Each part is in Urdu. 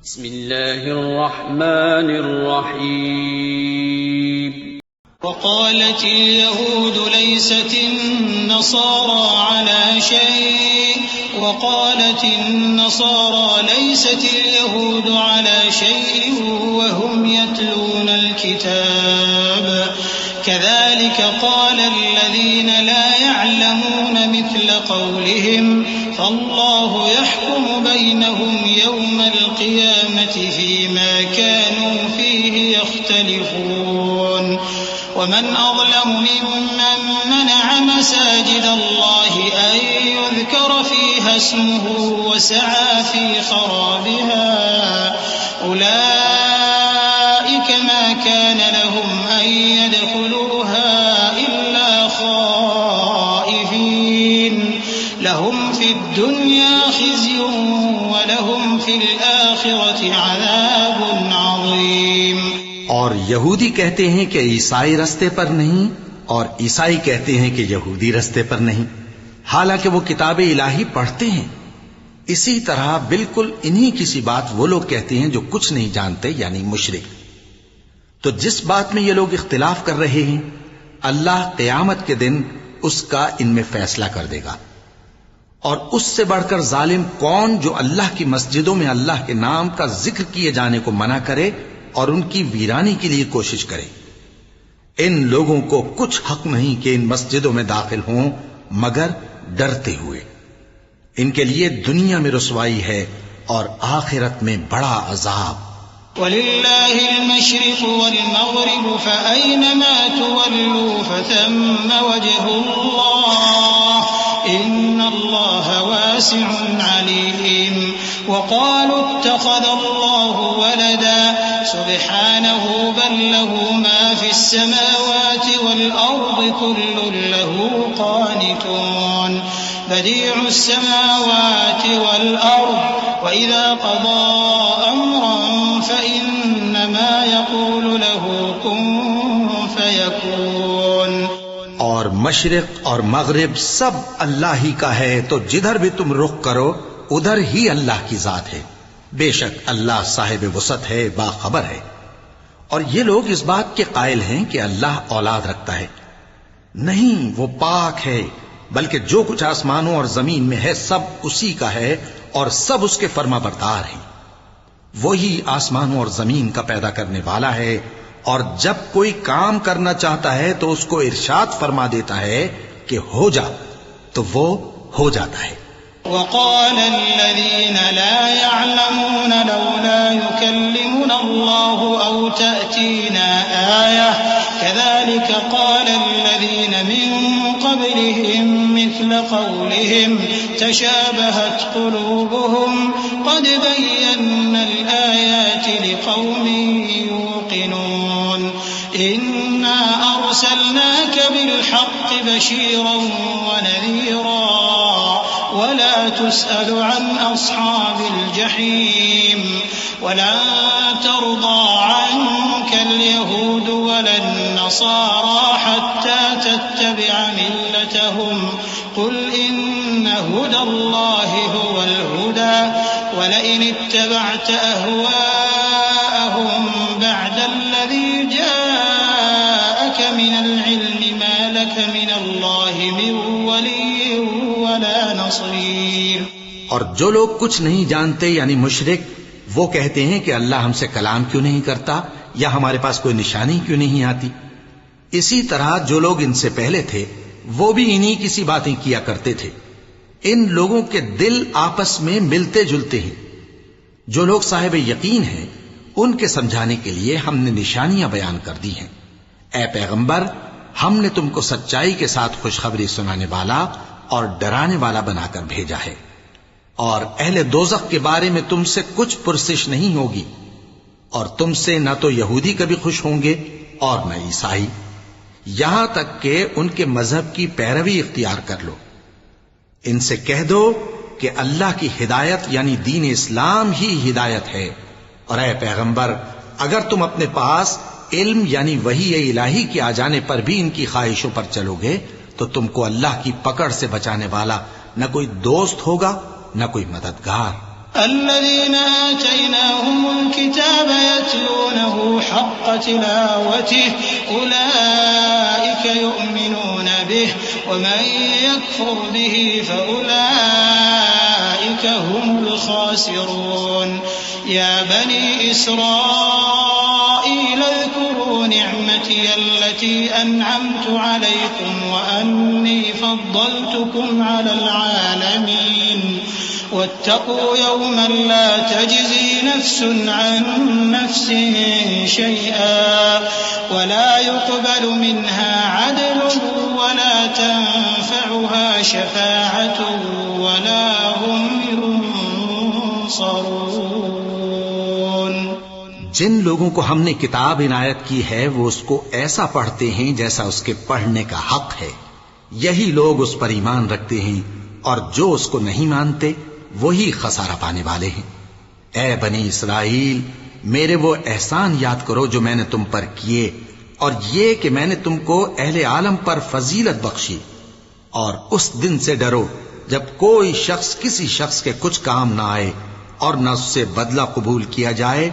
بسم الله الرحمن الرحيم وقالت اليهود ليست النصارى على شيء وقالت النصارى ليست اليهود على شيء وهم يتلون الكتاب كذلك قال الذين لا يعلمون مثل قولهم فالله يحكم بينهم يوم القيامة فيما كانوا فيه يختلفون ومن أظلم ممن منع مساجد الله أن يذكر فيها اسمه وسعى في خرابها أولئك ما كان لهم أن يدخلوها إلا خائفين لهم في الدنيا خزي ولهم في الآخرة عذاب عظيم. اور یہودی کہتے ہیں کہ عیسائی رستے پر نہیں اور عیسائی کہتے ہیں کہ یہودی رستے پر نہیں، حالانکہ وہ کتاب الہی پڑھتے ہیں. اسی طرح بالکل انہی کسی بات وہ لوگ کہتے ہیں جو کچھ نہیں جانتے، یعنی مشرک. تو جس بات میں یہ لوگ اختلاف کر رہے ہیں اللہ قیامت کے دن اس کا ان میں فیصلہ کر دے گا. اور اس سے بڑھ کر ظالم کون جو اللہ کی مسجدوں میں اللہ کے نام کا ذکر کیے جانے کو منع کرے اور ان کی ویرانی کے لیے کوشش کرے. ان لوگوں کو کچھ حق نہیں کہ ان مسجدوں میں داخل ہوں مگر ڈرتے ہوئے. ان کے لیے دنیا میں رسوائی ہے اور آخرت میں بڑا عذاب. وَلِلَّهِ الْمَشْرِقُ وَالْمَغْرِبُ فَأَيْنَمَا تُوَلُّوا فَثَمَّ وَجْهُ اللَّهِ إِنَّ اللَّهَ وَاسِعٌ عَلِيمٌ. وَقَالُوا اتَّخَذَ اللَّهُ وَلَدًا سُبْحَانَهُ بَل لَّهُ مَا فِي السَّمَاوَاتِ وَالْأَرْضِ كُلٌّ لَّهُ قَانِتُونَ. بديع السماوات والأرض وإذا قضى أمرا فإنما يقول له كن فيكون. اور مشرق اور مغرب سب اللہ ہی کا ہے، تو جدھر بھی تم رخ کرو ادھر ہی اللہ کی ذات ہے. بے شک اللہ صاحب وسعت ہے، باخبر ہے. اور یہ لوگ اس بات کے قائل ہیں کہ اللہ اولاد رکھتا ہے. نہیں، وہ پاک ہے، بلکہ جو کچھ آسمانوں اور زمین میں ہے سب اسی کا ہے اور سب اس کے فرما بردار ہیں. وہی آسمانوں اور زمین کا پیدا کرنے والا ہے، اور جب کوئی کام کرنا چاہتا ہے تو اس کو ارشاد فرما دیتا ہے کہ ہو جا، تو وہ ہو جاتا ہے. وقال الذين لا يعلمون لولا يكلمنا الله أو تأتينا آية كذلك قال الذين من قبلهم مثل قولهم تشابهت قلوبهم قد بينا الآيات لقوم يوقنون. إنا أرسلناك بالحق بشيرا ونذيرا ولا تسأل عن أصحاب الجحيم. ولن ترضى عنك اليهود ولا النصارى حتى تتبع ملتهم قل إن هدى الله هو الهدى ولئن اتبعت أهواءهم بعد الذي جاءك من العلم ما لك من الله من ولي ولا نصير. اور جو لوگ کچھ نہیں جانتے یعنی مشرک، وہ کہتے ہیں کہ اللہ ہم سے کلام کیوں نہیں کرتا یا ہمارے پاس کوئی نشانی کیوں نہیں آتی. اسی طرح جو لوگ ان سے پہلے تھے وہ بھی انہی کسی باتیں کیا کرتے تھے. ان لوگوں کے دل آپس میں ملتے جلتے ہیں. جو لوگ صاحب یقین ہیں ان کے سمجھانے کے لیے ہم نے نشانیاں بیان کر دی ہیں. اے پیغمبر، ہم نے تم کو سچائی کے ساتھ خوشخبری سنانے والا اور ڈرانے والا بنا کر بھیجا ہے. اور اہل دوزخ کے بارے میں تم سے کچھ پرسش نہیں ہوگی، اور تم سے نہ تو یہودی کبھی خوش ہوں گے اور نہ عیسائی، یہاں تک کہ ان کے مذہب کی پیروی اختیار کر لو. ان سے کہہ دو کہ اللہ کی ہدایت یعنی دین اسلام ہی ہدایت ہے. اور اے پیغمبر، اگر تم اپنے پاس علم یعنی وحی الہی کے آ جانے پر بھی ان کی خواہشوں پر چلو گے تو تم کو اللہ کی پکڑ سے بچانے والا نہ کوئی دوست ہوگا نہ کوئی مددگار. الذين آتيناهم حق تلاوته أولئك يؤمنون به ومن يكفر به فأولئك هم الخاسرون يا بني إسرائيل اذكروا نعمتي التي أنعمت عليكم وأني فضلتكم على العالمين واتقوا يوما لا تجزي نفس عن نفس شيئا ولا يقبل منها عدل ولا تنفعها شفاعة ولا هم ينصرون. جن لوگوں کو ہم نے کتاب عنایت کی ہے وہ اس کو ایسا پڑھتے ہیں جیسا اس کے پڑھنے کا حق ہے. یہی لوگ اس پر ایمان رکھتے ہیں اور جو اس کو نہیں مانتے وہی خسارہ پانے والے ہیں. اے بنی اسرائیل میرے وہ احسان یاد کرو جو میں نے تم پر کیے اور یہ کہ میں نے تم کو اہل عالم پر فضیلت بخشی. اور اس دن سے ڈرو جب کوئی شخص کسی شخص کے کچھ کام نہ آئے اور نہ اس سے بدلہ قبول کیا جائے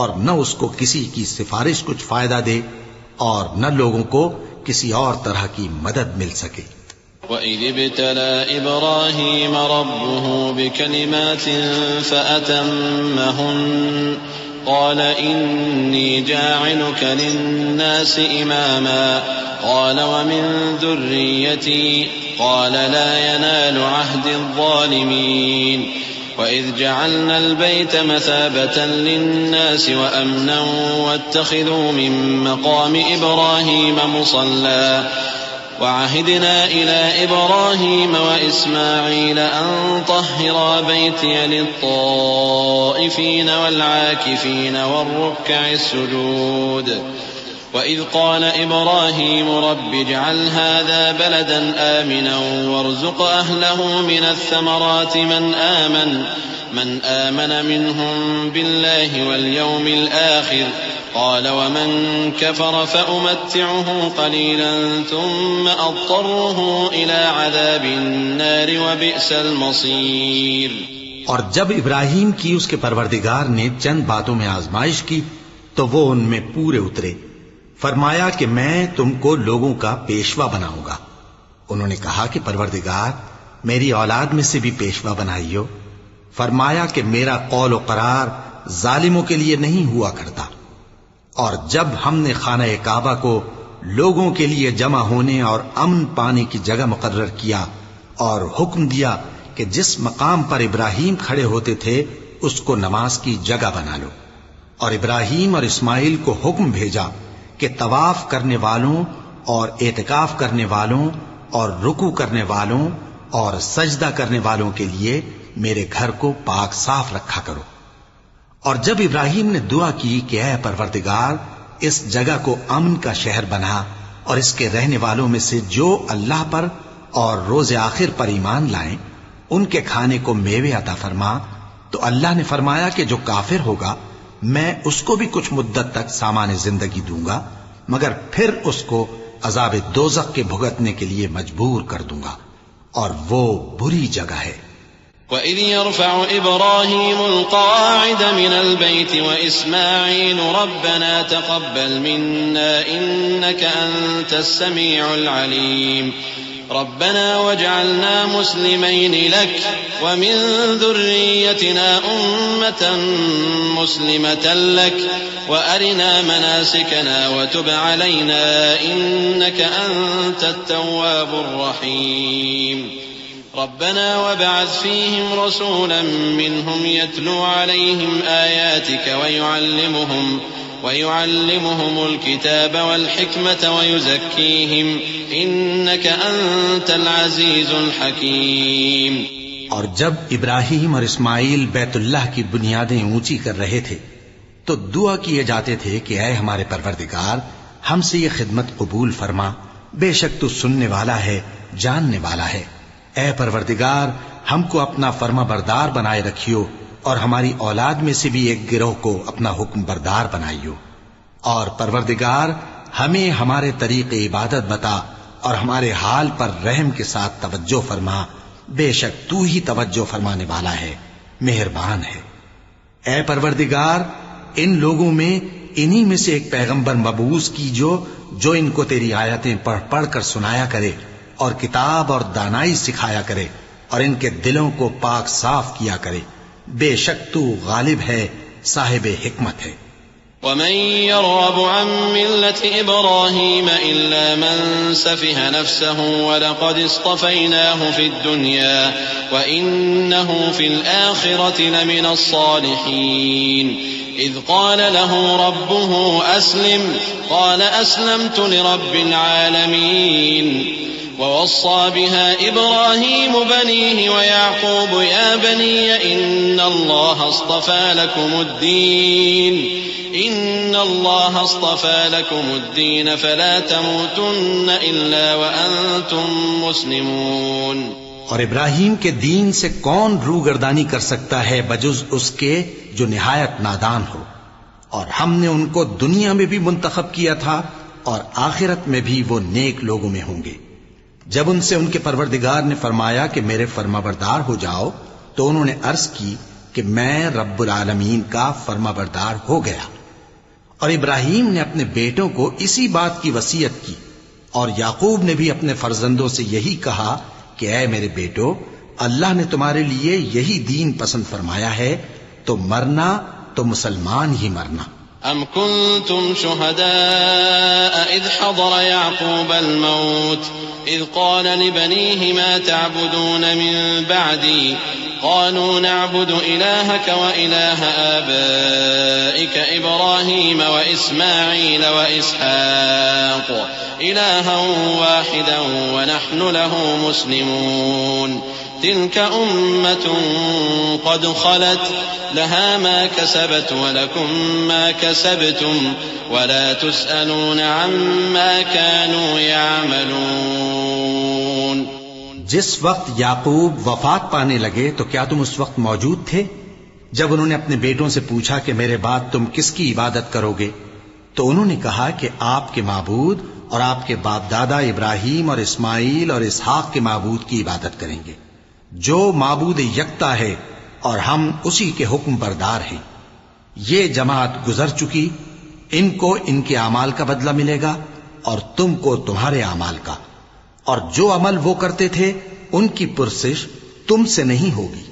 اور نہ اس کو کسی کی سفارش کچھ فائدہ دے اور نہ لوگوں کو کسی اور طرح کی مدد مل سکے. وَإِذِ ابْتَلَى إِبْرَاهِيمَ رَبُّهُ بِكَلِمَاتٍ فَأَتَمَّهُنَّ قَالَ إِنِّي جَاعِلُكَ لِلنَّاسِ إِمَامًا قَالَ وَمِن ذُرِّيَّتِي قَالَ لَا يَنَالُ عَهْدِ الظَّالِمِينَ وَإِذْ جَعَلْنَا الْبَيْتَ مَثَابَةً لِلنَّاسِ وَأَمْنًا وَاتَّخِذُوا مِن مَّقَامِ إِبْرَاهِيمَ مُصَلًّى وعهدنا إلى إبراهيم وإسماعيل أن طهرا بيتي للطائفين والعاكفين والركع السجود وإذ قال إبراهيم رب اجعل هذا بلدا آمنا وارزق أهله من الثمرات من آمن منهم بالله واليوم الآخر قال ومن كفر فأمتعه قليلا ثم أضطره إلى عذاب النار وبئس المصير. اور جب ابراہیم کی اس کے پروردگار نے چند باتوں میں آزمائش کی تو وہ ان میں پورے اترے. فرمایا کہ میں تم کو لوگوں کا پیشوا بناؤں گا. انہوں نے کہا کہ پروردگار میری اولاد میں سے بھی پیشوا بنائیو. فرمایا کہ میرا قول و قرار ظالموں کے لیے نہیں ہوا کرتا. اور جب ہم نے خانہ کعبہ کو لوگوں کے لیے جمع ہونے اور امن پانے کی جگہ مقرر کیا اور حکم دیا کہ جس مقام پر ابراہیم کھڑے ہوتے تھے اس کو نماز کی جگہ بنا لو، اور ابراہیم اور اسماعیل کو حکم بھیجا کہ طواف کرنے والوں اور اعتکاف کرنے والوں اور رکوع کرنے والوں اور سجدہ کرنے والوں کے لیے میرے گھر کو پاک صاف رکھا کرو. اور جب ابراہیم نے دعا کی کہ اے پروردگار اس جگہ کو امن کا شہر بنا اور اس کے رہنے والوں میں سے جو اللہ پر اور روز آخر پر ایمان لائیں ان کے کھانے کو میوے عطا فرما، تو اللہ نے فرمایا کہ جو کافر ہوگا میں اس کو بھی کچھ مدت تک سامان زندگی دوں گا مگر پھر اس کو عذاب دوزخ کے بھگتنے کے لیے مجبور کر دوں گا، اور وہ بری جگہ ہے. وَإِذْ يَرْفَعُ إِبْرَاهِيمُ الْقَوَاعِدَ مِنَ الْبَيْتِ وَإِسْمَاعِيلُ رَبَّنَا تَقَبَّلْ مِنَّا إِنَّكَ أَنْتَ السَّمِيعُ الْعَلِيمُ رَبَّنَا وَاجْعَلْنَا مُسْلِمَيْنِ لَكَ وَمِنْ ذُرِّيَّتِنَا أُمَّةً مُسْلِمَةً لَكَ وَأَرِنَا مَنَاسِكَنَا وَتُبْ عَلَيْنَا إِنَّكَ أَنْتَ التَّوَّابُ الرَّحِيمُ ربنا وابعث فيهم رسولا منهم يتلو عليهم آياتك ويعلمهم الكتاب والحكمة ويزكيهم إنك أنت العزيز الحكيم. اور جب ابراہیم اور اسماعیل بیت اللہ کی بنیادیں اونچی کر رہے تھے تو دعا کیے جاتے تھے کہ اے ہمارے پروردگار ہم سے یہ خدمت قبول فرما، بے شک تو سننے والا ہے جاننے والا ہے. اے پروردگار ہم کو اپنا فرما بردار بنائے رکھیو اور ہماری اولاد میں سے بھی ایک گروہ کو اپنا حکم بردار بنائیو. اور پروردگار ہمیں ہمارے طریق عبادت بتا اور ہمارے حال پر رحم کے ساتھ توجہ فرما، بے شک تو ہی توجہ فرمانے والا ہے، مہربان ہے. اے پروردگار ان لوگوں میں انہی میں سے ایک پیغمبر مبعوث کیجو جو ان کو تیری آیتیں پڑھ پڑھ کر سنایا کرے اور کتاب اور دانائی سکھایا کرے اور ان کے دلوں کو پاک صاف کیا کرے. بے شک تو غالب ہے، صاحب حکمت ہے. ومن يرغب عن ملة إبراهيم إلا من سفه نفسه ولقد اصطفيناه في الدنيا وإنه في الآخرة لمن الصالحين. إذ قال له ربه أسلم قال أسلمت لرب العالمين. ووصى بها إبراهيم بنيه ويعقوب يا بني إن الله اصطفى لكم الدين فلا تموتن إلا وأنتم مسلمون. اور ابراہیم کے دین سے کون روگردانی کر سکتا ہے بجز اس کے جو نہایت نادان ہو. اور ہم نے ان کو دنیا میں بھی منتخب کیا تھا اور آخرت میں بھی وہ نیک لوگوں میں ہوں گے. جب ان سے ان کے پروردگار نے فرمایا کہ میرے فرمانبردار ہو جاؤ تو انہوں نے عرض کی کہ میں رب العالمین کا فرمانبردار ہو گیا. اور ابراہیم نے اپنے بیٹوں کو اسی بات کی وصیت کی اور یعقوب نے بھی اپنے فرزندوں سے یہی کہا کہ اے میرے بیٹو، اللہ نے تمہارے لیے یہی دین پسند فرمایا ہے تو مرنا تو مسلمان ہی مرنا. أم كنتم شهداء إذ حضر يعقوب الموت إذ قال لبنيه ما تعبدون من بعدي قالوا نعبد إلهك وإله آبائك إبراهيم وإسماعيل وإسحاق إلها واحدا ونحن له مسلمون. تلك أمة قد خلت لها ما كسبت ولكم ما كسبتم ولا تسألون عما كانوا يعملون. جس وقت یعقوب وفات پانے لگے تو کیا تم اس وقت موجود تھے جب انہوں نے اپنے بیٹوں سے پوچھا کہ میرے بعد تم کس کی عبادت کرو گے؟ تو انہوں نے کہا کہ آپ کے معبود اور آپ کے باپ دادا ابراہیم اور اسماعیل اور اسحاق کے معبود کی عبادت کریں گے جو معبود یکتا ہے اور ہم اسی کے حکم بردار ہیں. یہ جماعت گزر چکی، ان کو ان کے اعمال کا بدلہ ملے گا اور تم کو تمہارے اعمال کا، اور جو عمل وہ کرتے تھے ان کی پرسش تم سے نہیں ہوگی.